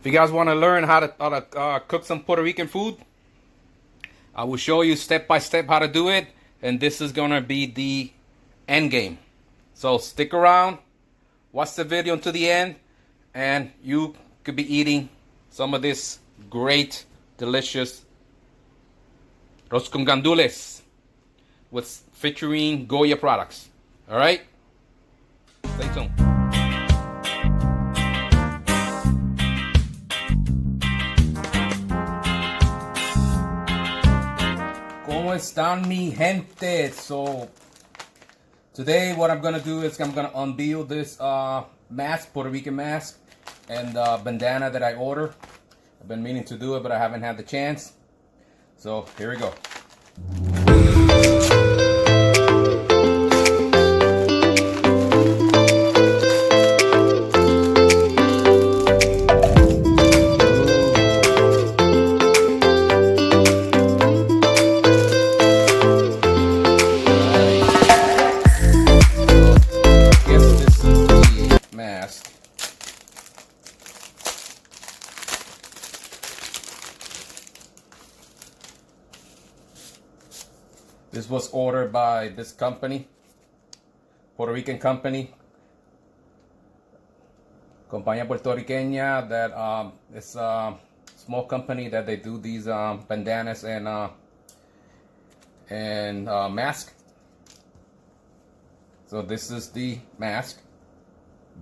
If you guys want to learn how to cook some Puerto Rican food, I will show you step by step how to do it, and this is gonna be the end game. So stick around, watch the video until the end, and you could be eating some of this great, delicious arroz con gandules featuring Goya products. All right, stay tuned. ¿Cómo están mi gente? So today what I'm gonna do is I'm gonna unveil this mask, Puerto Rican mask, and bandana that I ordered. I've been meaning to do it, but I haven't had the chance. So here we go. This was ordered by this company, Puerto Rican company, compañía puertorriqueña, that it's a small company that they do these bandanas and mask. So this is the mask,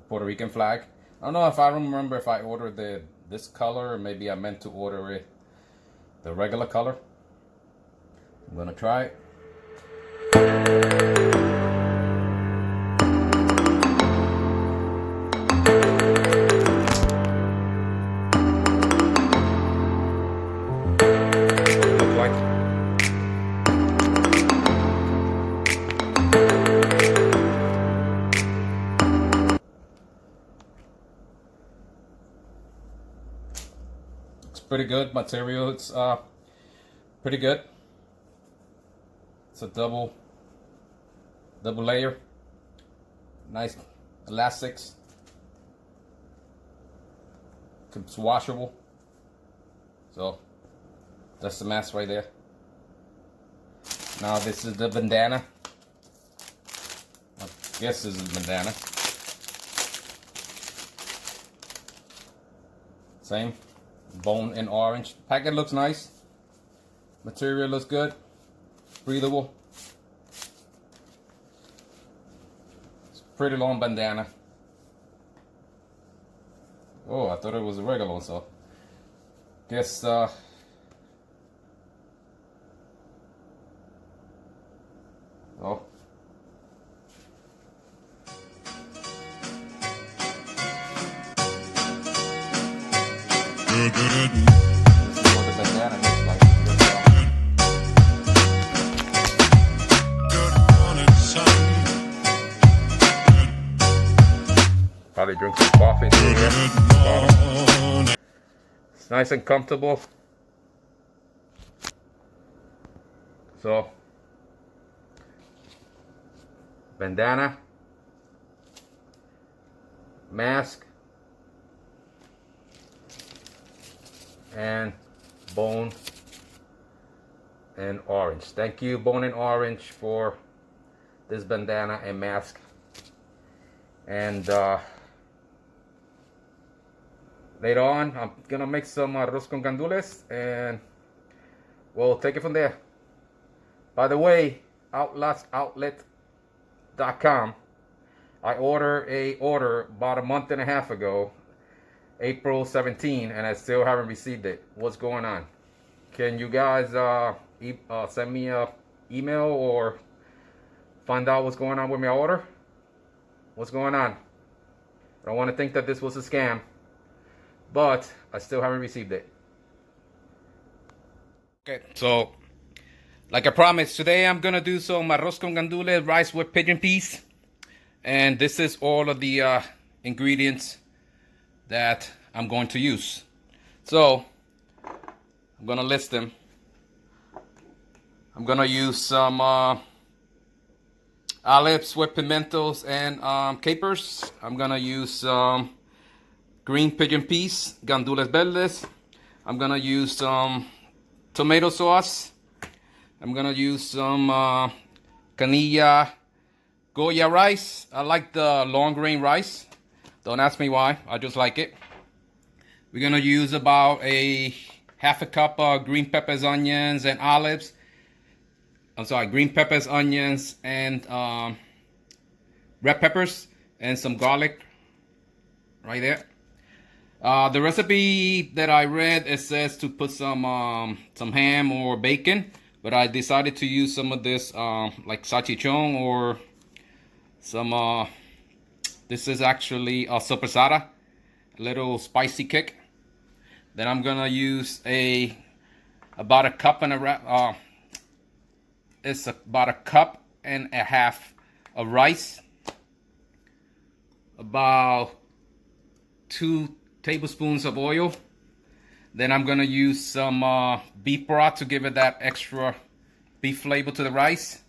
Puerto Rican flag. I don't know if I remember if I ordered this color, or maybe I meant to order it the regular color. I'm gonna try it. It's pretty good material. It's pretty good. It's a double layer, nice elastics. It's washable. So that's the mask right there. Now this is the bandana. I guess this is bandana. Same, bone and orange. Packet looks nice. Material looks good. Breathable. It's a pretty long bandana. Oh, I thought it was a regular one, so guess oh. This is what the bandana looks like. Probably drink some coffee through here. It's nice and comfortable. So, bandana, mask, and bone and orange. Thank you, Bone and Orange, for this bandana and mask. And later on, I'm gonna make some arroz con gandules, and we'll take it from there. By the way, oulastoutlet.com. I ordered about a month and a half ago, April 17, and I still haven't received it. What's going on? Can you guys send me a email or find out what's going on with my order? What's going on? I don't want to think that this was a scam, but I still haven't received it. Okay, so like I promised, today I'm gonna do some arroz con gandules, rice with pigeon peas, and this is all of the ingredients that I'm going to use. So I'm gonna list them. I'm gonna use some olives with pimentos and capers. I'm gonna use some green pigeon peas, gandules verdes. I'm gonna use some tomato sauce. I'm gonna use some canilla Goya rice. I like the long grain rice. Don't ask me why, I just like it. We're gonna use about a half a cup of green peppers, onions, and olives. I'm sorry, green peppers, onions, and red peppers, and some garlic right there. The recipe that I read, it says to put some ham or bacon, but I decided to use some of this like salchichon or some this is actually a sopressata, a little spicy kick. Then I'm gonna use about a cup and a it's about a cup and a half of rice, about 2 tablespoons of oil. Then I'm gonna use some beef broth to give it that extra beef flavor to the rice.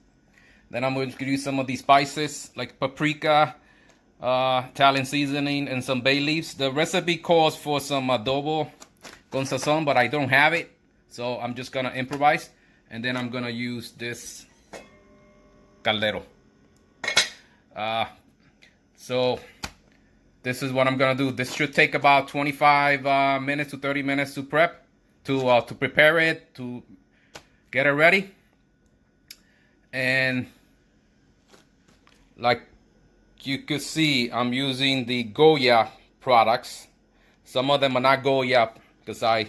Then I'm going to use some of these spices like paprika, Italian seasoning, and some bay leaves. The recipe calls for some adobo con sazon, but I don't have it, so I'm just gonna improvise. And then I'm gonna use this caldero. So this is what I'm gonna do. This should take about 25 minutes to 30 minutes to prep, to prepare it, to get it ready. And like you could see, I'm using the Goya products. Some of them are not Goya because I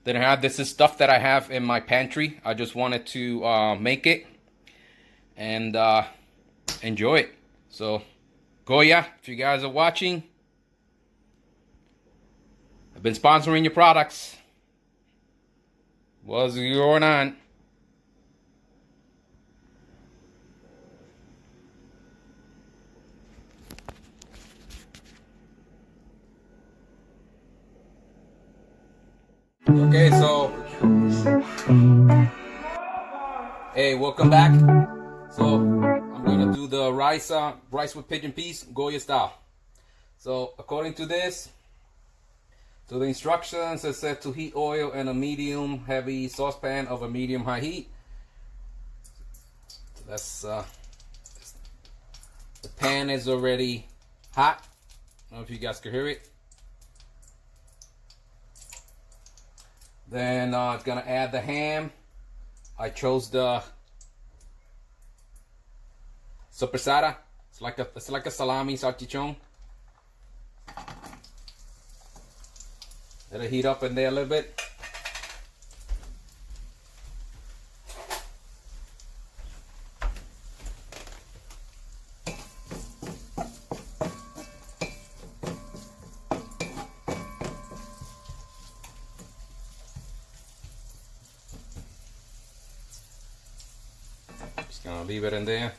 didn't have this. Is stuff that I have in my pantry. I just wanted to make it and enjoy it. So Goya, if you guys are watching, I've been sponsoring your products. What's going on? Okay, so hey, welcome back. So I'm gonna do the rice with pigeon peas, Goya style. So according to this, to the instructions, it said to heat oil in a medium heavy saucepan of a medium high heat. So that's the pan is already hot. I don't know if you guys can hear it. Then it's gonna add the ham. I chose the sopressata. It's like a salami salchichon. Let it heat up in there a little bit. Just gonna leave it in there.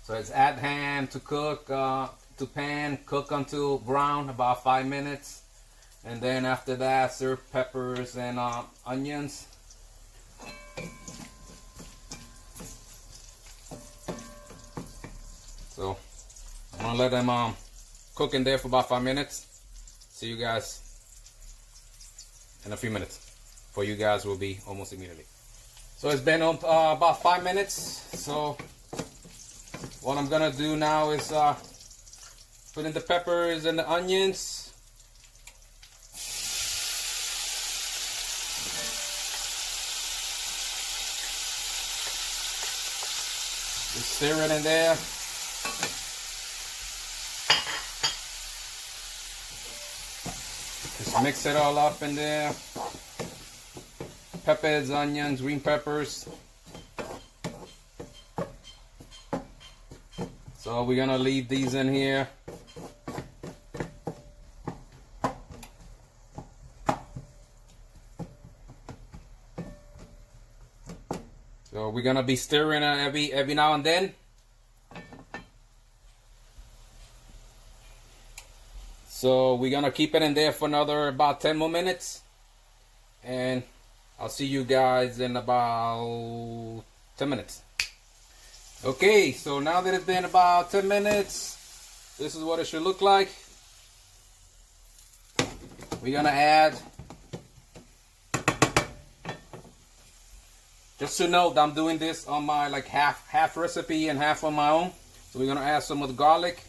So it's add ham to cook, to pan, cook until brown, about 5 minutes. And then after that, serve peppers and onions. So I'm gonna let them cook in there for about 5 minutes. See you guys in a few minutes. For you guys will be almost immediately. So it's been about 5 minutes. So what I'm gonna do now is put in the peppers and the onions. Just stir it in there. Just mix it all up in there. Peppers, onions, green peppers. So we're gonna leave these in here. So we're gonna be stirring every now and then. So we're gonna keep it in there for another about 10 more minutes. And I'll see you guys in about 10 minutes. Okay, so now that it's been about 10 minutes, this is what it should look like. We're gonna add, just to note, I'm doing this on my like half recipe and half on my own. So we're gonna add some of the garlic.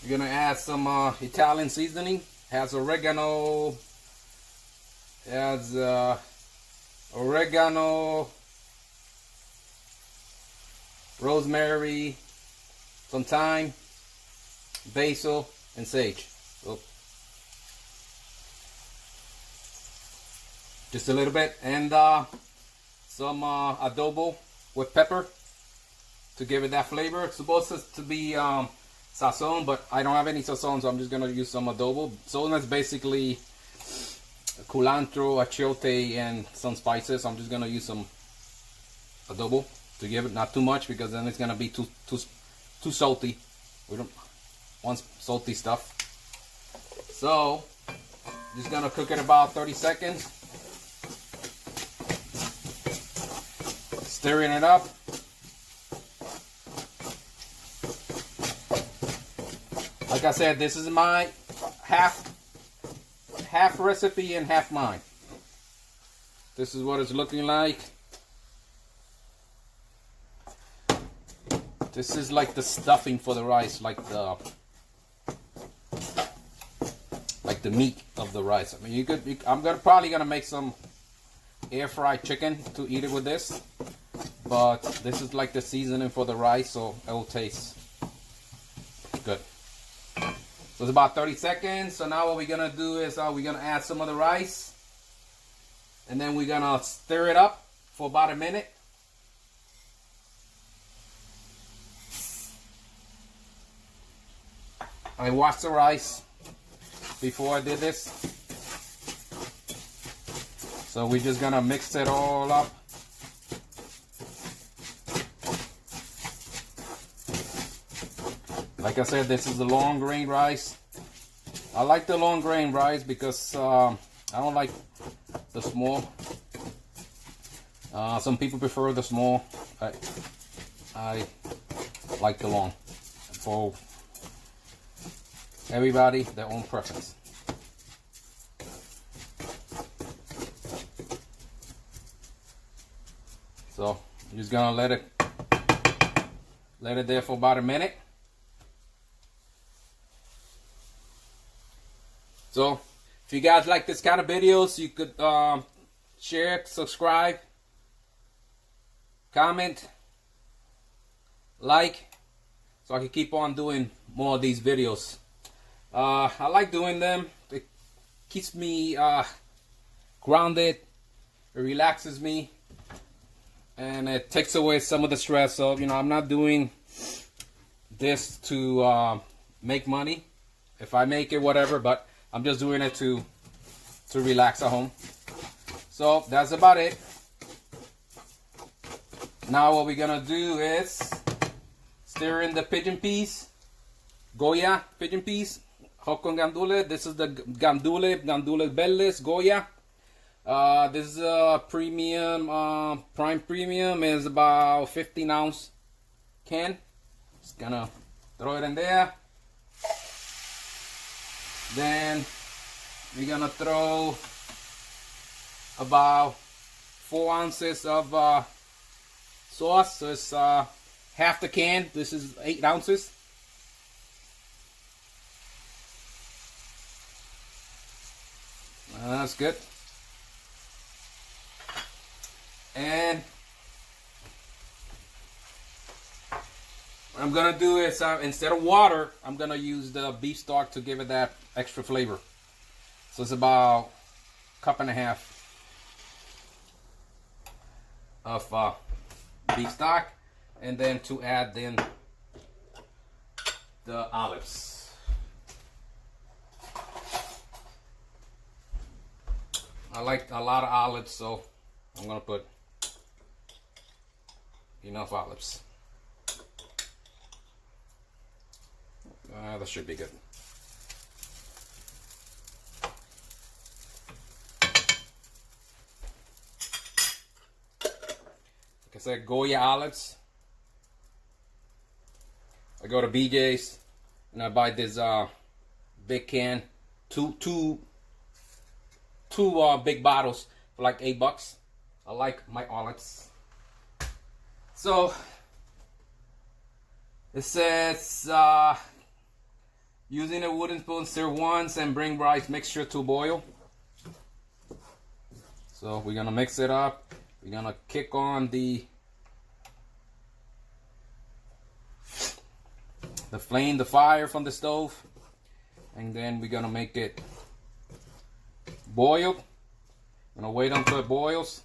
We're gonna add some Italian seasoning. Has oregano. Has oregano, rosemary, some thyme, basil, and sage. So just a little bit, and some adobo with pepper to give it that flavor. It's supposed to be sazon, but I don't have any sazon, so I'm just gonna use some adobo. So that's basically culantro, achiote, and some spices. I'm just gonna use some adobo to give it, not too much, because then it's gonna be too salty. We don't want salty stuff. So just gonna cook it about 30 seconds, stirring it up. Like I said, this is my half recipe and half mine. This is what it's looking like. This is like the stuffing for the rice, like the meat of the rice. I mean, I'm probably gonna make some air fried chicken to eat it with this, but this is like the seasoning for the rice, so it will taste good. So it's about 30 seconds. So now what we're gonna do is we're gonna add some of the rice, and then we're gonna stir it up for about a minute. I washed the rice before I did this, so we're just gonna mix it all up. Like I said, this is the long grain rice. I like the long grain rice because I don't like the small. Some people prefer the small. I like the long. For everybody, their own preference. So I'm just gonna let it there for about a minute. So if you guys like this kind of videos, you could share, subscribe, comment, like, so I can keep on doing more of these videos. I like doing them. It keeps me grounded, it relaxes me, and it takes away some of the stress. So, you know, I'm not doing this to make money. If I make it, whatever, but I'm just doing it to relax at home. So that's about it. Now what we're gonna do is stir in the pigeon peas, Goya pigeon peas, hot con gandules. This is the gandules bellis, Goya. This is a premium, prime premium, is about 15 ounce can. Just gonna throw it in there. Then we're gonna throw about 4 ounces of sauce. So it's half the can. This is 8 ounces. That's good. And what I'm gonna do is instead of water, I'm gonna use the beef stock to give it that extra flavor. So it's about a cup and a half of beef stock, and then to add in the olives. I like a lot of olives, so I'm gonna put enough olives. That should be good. I said Goya olives. I go to BJ's and I buy this big can, two big bottles for like $8. I like my olives. So it says using a wooden spoon, stir once and bring rice mixture to boil. So we're gonna mix it up. We're gonna kick on the flame, the fire from the stove, and then we're gonna make it boil. Gonna wait until it boils,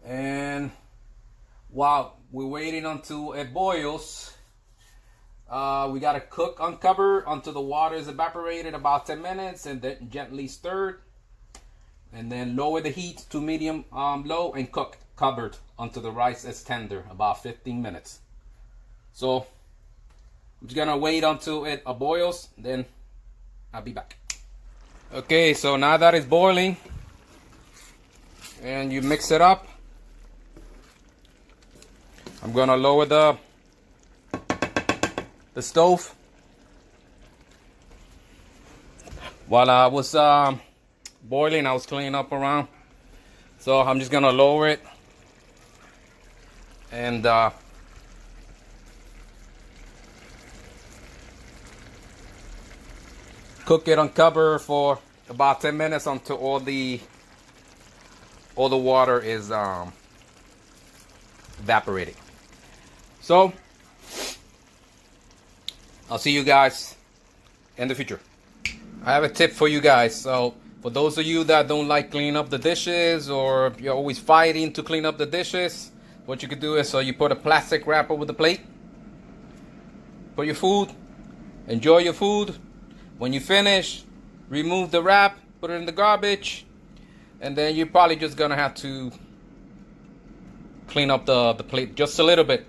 and while we're waiting until it boils, we gotta uncover until the water is evaporated about 10 minutes, and then gently stirred, and then lower the heat to medium low and cook covered until the rice is tender, about 15 minutes. So I'm just gonna wait until it boils, then I'll be back. Okay, so now that it's boiling and you mix it up, I'm gonna lower the stove. While I was boiling, I was cleaning up around, so I'm just gonna lower it and cook it on cover for about 10 minutes until all the water is evaporating. So I'll see you guys in the future. I have a tip for you guys. So for those of you that don't like cleaning up the dishes, or you're always fighting to clean up the dishes, what you could do is, so you put a plastic wrap over the plate, put your food, enjoy your food. When you finish, remove the wrap, put it in the garbage, and then you're probably just gonna have to clean up the plate just a little bit.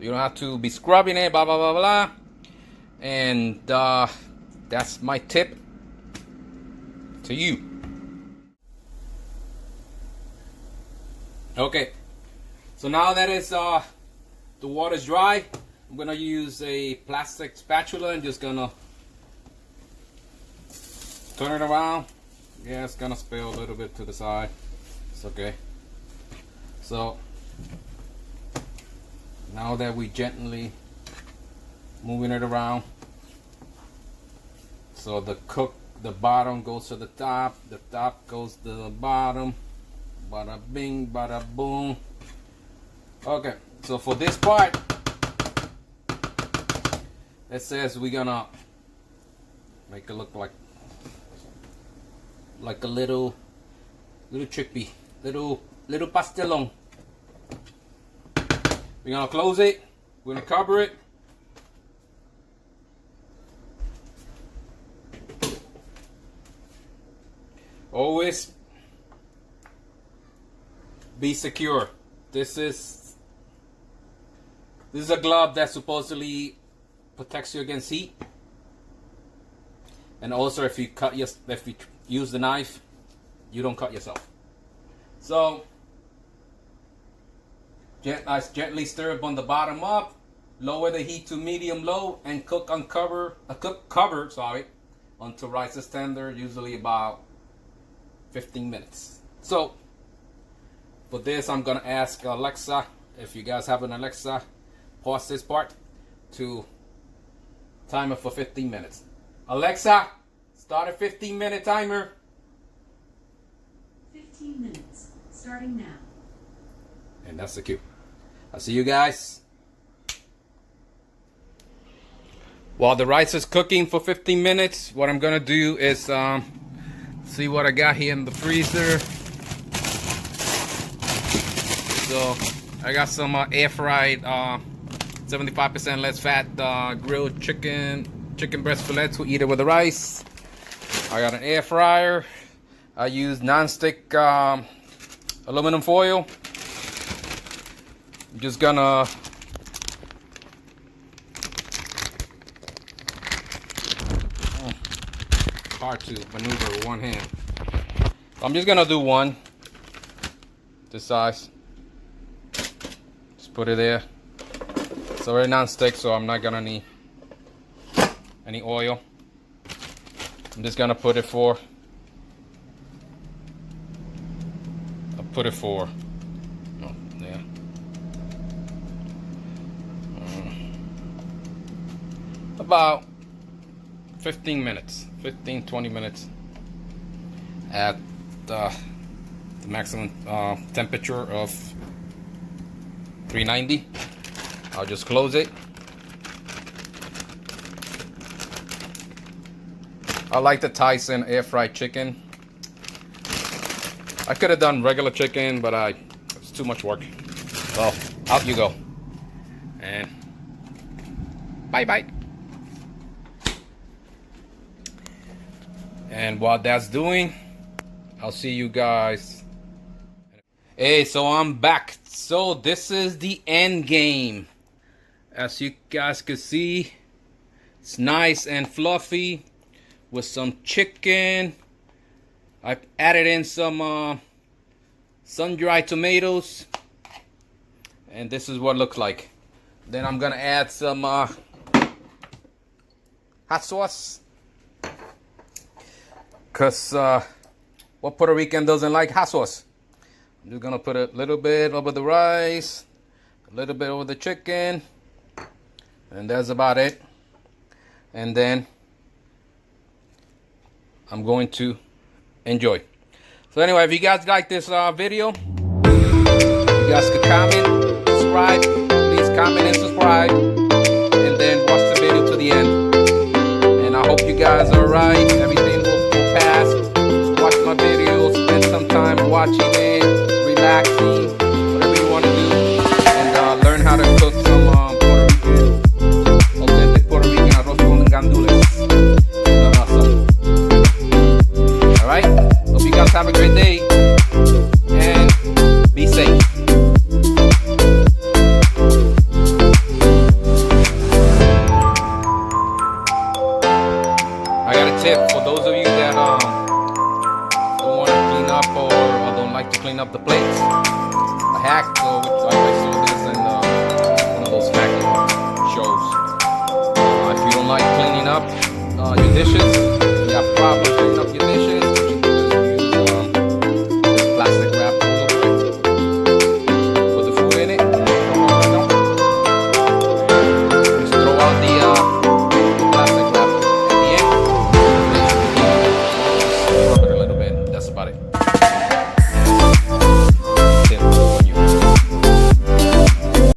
You don't have to be scrubbing it, blah blah blah blah. And that's my tip to you. Okay, so now that it's the water's dry, I'm gonna use a plastic spatula and just gonna turn it around. Yeah, it's gonna spill a little bit to the side. It's okay. So now that we gently moving it around, so the bottom goes to the top goes to the bottom. Bada bing, bada boom. Okay, so for this part, it says we're gonna make it look like a little chickpea, little pastelón. We're gonna close it. We're gonna cover it. Always be secure. This is a glove that supposedly protects you against heat, and also if you use the knife, you don't cut yourself. So gently stir it on the bottom up, lower the heat to medium low, and cook covered until rice is tender, usually about 15 minutes. So for this, I'm gonna ask Alexa, if you guys have an Alexa, pause this part to timer for 15 minutes. Alexa, start a 15-minute timer. 15 minutes, starting now. And that's the cue. I'll see you guys. While the rice is cooking for 15 minutes, what I'm gonna do is see what I got here in the freezer. So I got some air fried 75% less fat grilled chicken breast fillet to eat it with the rice. I got an air fryer. I use non-stick aluminum foil. I'm just gonna hard to maneuver with one hand. I'm just gonna do one. this size. Just put it there. It's already non-stick, so I'm not gonna need any oil. I'm just gonna put it for. I'll put it for. Oh, yeah. About 15 minutes, 15-20 minutes at the maximum temperature of 390. I'll just close it. I like the Tyson air fried chicken. I could have done regular chicken, but it's too much work. So out you go. And bye bye. And while that's doing, I'll see you guys. Hey, so I'm back. So this is the end game. As you guys can see, it's nice and fluffy with some chicken. I've added in some sun-dried tomatoes, and this is what it looks like. Then I'm gonna add some hot sauce, cause what Puerto Rican doesn't like hot sauce? I'm just gonna put a little bit over the rice, a little bit over the chicken, and that's about it. And then I'm going to enjoy. So anyway, if you guys like this video, you guys could comment, subscribe. Please comment and subscribe, and then watch the video to the end. And I hope you guys are right. Everything will pass. Watch my videos, spend some time watching it, relaxing, whatever you want to do, and learn how to cook some authentic Puerto Rican arroz con gandules. Awesome. All right. Hope you guys have a great day and be safe. I got a tip for those of you that don't want to clean up or don't like to clean up the plates. A hack, I saw this in one of those hacking shows. If you don't like cleaning up your dishes, you have problems cleaning up your dishes, you can just use this plastic wrap over it. Put the food in it. Just throw out the plastic wrap at the end. Just rub it a little bit. That's about it.